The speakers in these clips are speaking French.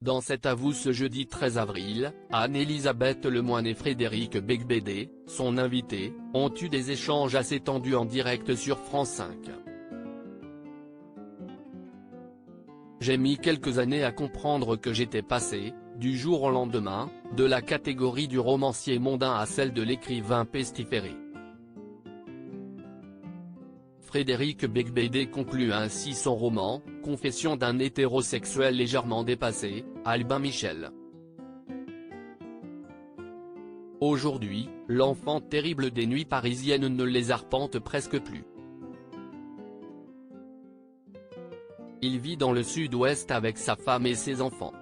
Dans cet avoue ce jeudi 13 avril, Anne-Elisabeth Lemoine et Frédéric Becbédé, son invité, ont eu des échanges assez tendus en direct sur France 5. J'ai mis quelques années à comprendre que j'étais passé, du jour au lendemain, de la catégorie du romancier mondain à celle de l'écrivain pestiféré. Frédéric Becbédé conclut ainsi son roman, Confession d'un hétérosexuel légèrement dépassé, Albin Michel. Aujourd'hui, l'enfant terrible des nuits parisiennes ne les arpente presque plus. Il vit dans le sud-ouest avec sa femme et ses enfants.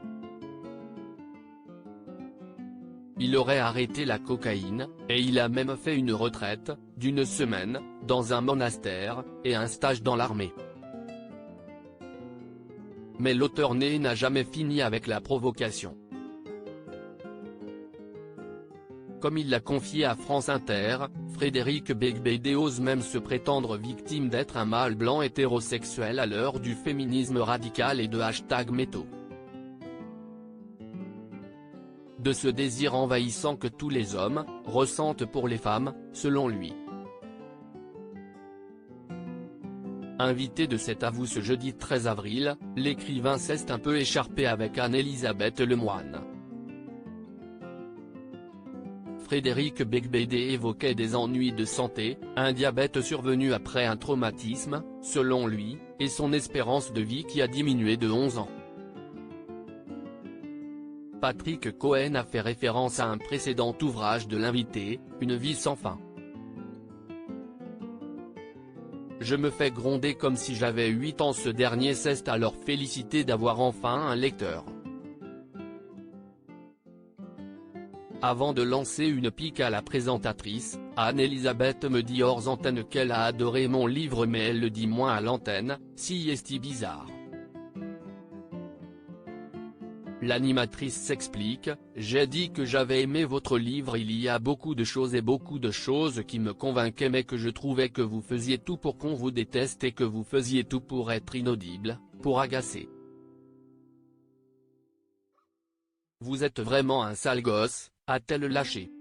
Il aurait arrêté la cocaïne, et il a même fait une retraite, d'1 semaine, dans un monastère, et un stage dans l'armée. Mais l'auteur né n'a jamais fini avec la provocation. Comme il l'a confié à France Inter, Frédéric Becbédé ose même se prétendre victime d'être un mâle blanc hétérosexuel à l'heure du féminisme radical et de #métaux. De ce désir envahissant que tous les hommes ressentent pour les femmes, selon lui. Invité de cet avoue ce jeudi 13 avril, l'écrivain s'est un peu écharpé avec Anne-Elisabeth Lemoine. Frédéric Becbédé évoquait des ennuis de santé, un diabète survenu après un traumatisme, selon lui, et son espérance de vie qui a diminué de 11 ans. Patrick Cohen a fait référence à un précédent ouvrage de l'invité, Une vie sans fin. Je me fais gronder comme si j'avais 8 ans. Ce dernier s'est alors félicité d'avoir enfin un lecteur. Avant de lancer une pique à la présentatrice, Anne-Elisabeth me dit hors antenne qu'elle a adoré mon livre mais elle le dit moins à l'antenne, si est-il bizarre. L'animatrice s'explique, j'ai dit que j'avais aimé votre livre, il y a beaucoup de choses et beaucoup de choses qui me convainquaient mais que je trouvais que vous faisiez tout pour qu'on vous déteste et que vous faisiez tout pour être inaudible, pour agacer. Vous êtes vraiment un sale gosse, a-t-elle lâché.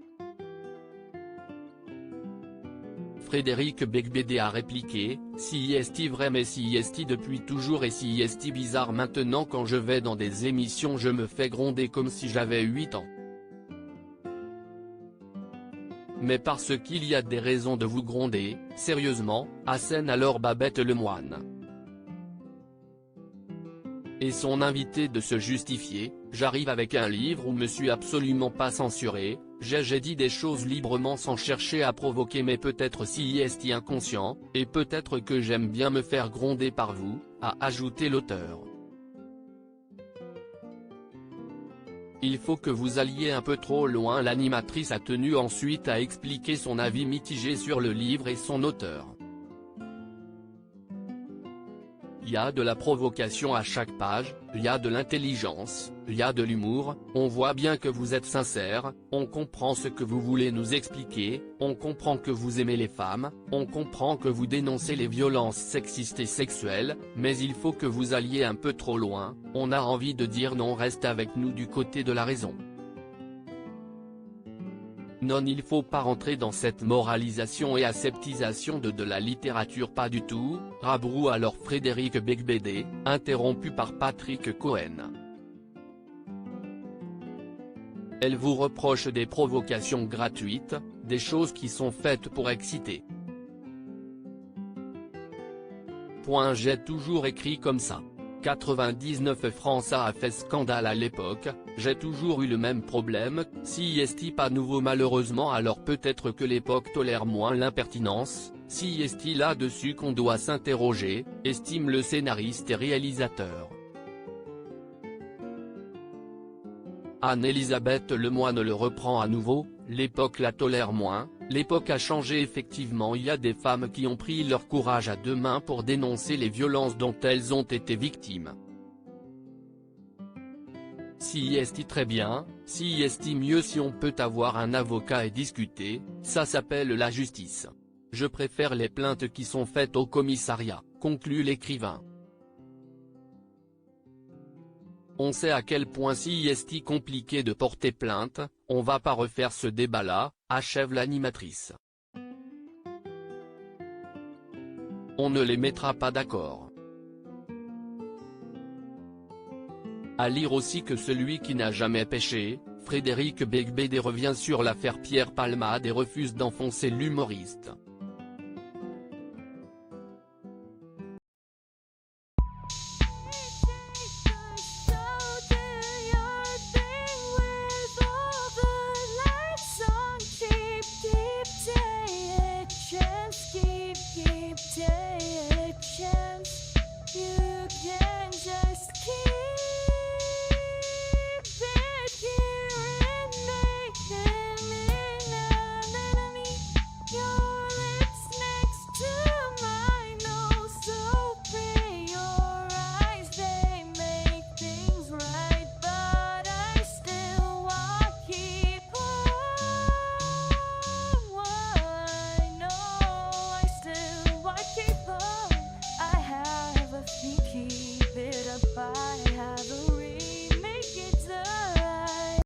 Frédéric Becbédé a répliqué, si est-il vrai mais si est-il depuis toujours et si est-il bizarre maintenant quand je vais dans des émissions je me fais gronder comme si j'avais 8 ans. Mais parce qu'il y a des raisons de vous gronder, sérieusement, assène alors Babette Lemoine. Et son invité de se justifier, j'arrive avec un livre où me suis absolument pas censuré, j'ai dit des choses librement sans chercher à provoquer mais peut-être si est inconscient, et peut-être que j'aime bien me faire gronder par vous, a ajouté l'auteur. Il faut que vous alliez un peu trop loin. L'animatrice a tenu ensuite à expliquer son avis mitigé sur le livre et son auteur. Il y a de la provocation à chaque page, il y a de l'intelligence, il y a de l'humour, on voit bien que vous êtes sincère, on comprend ce que vous voulez nous expliquer, on comprend que vous aimez les femmes, on comprend que vous dénoncez les violences sexistes et sexuelles, mais il faut que vous alliez un peu trop loin, on a envie de dire non, reste avec nous du côté de la raison. Non, il faut pas rentrer dans cette moralisation et aseptisation de la littérature, pas du tout, rabroue alors Frédéric Becbédé, interrompu par Patrick Cohen. Elle vous reproche des provocations gratuites, des choses qui sont faites pour exciter. J'ai toujours écrit comme ça. 99 francs, ça a fait scandale à l'époque, j'ai toujours eu le même problème, si est-il pas nouveau malheureusement, alors peut-être que l'époque tolère moins l'impertinence, si est-il là-dessus qu'on doit s'interroger, estime le scénariste et réalisateur. Anne-Elisabeth Lemoine le reprend à nouveau, l'époque la tolère moins, l'époque a changé effectivement, il y a des femmes qui ont pris leur courage à deux mains pour dénoncer les violences dont elles ont été victimes. Si est-il très bien, si est-il mieux si on peut avoir un avocat et discuter, ça s'appelle la justice. Je préfère les plaintes qui sont faites au commissariat, conclut l'écrivain. On sait à quel point si est compliqué de porter plainte, on va pas refaire ce débat-là, achève l'animatrice. On ne les mettra pas d'accord. À lire aussi que celui qui n'a jamais péché, Frédéric Beigbeder revient sur l'affaire Pierre Palmade et refuse d'enfoncer l'humoriste.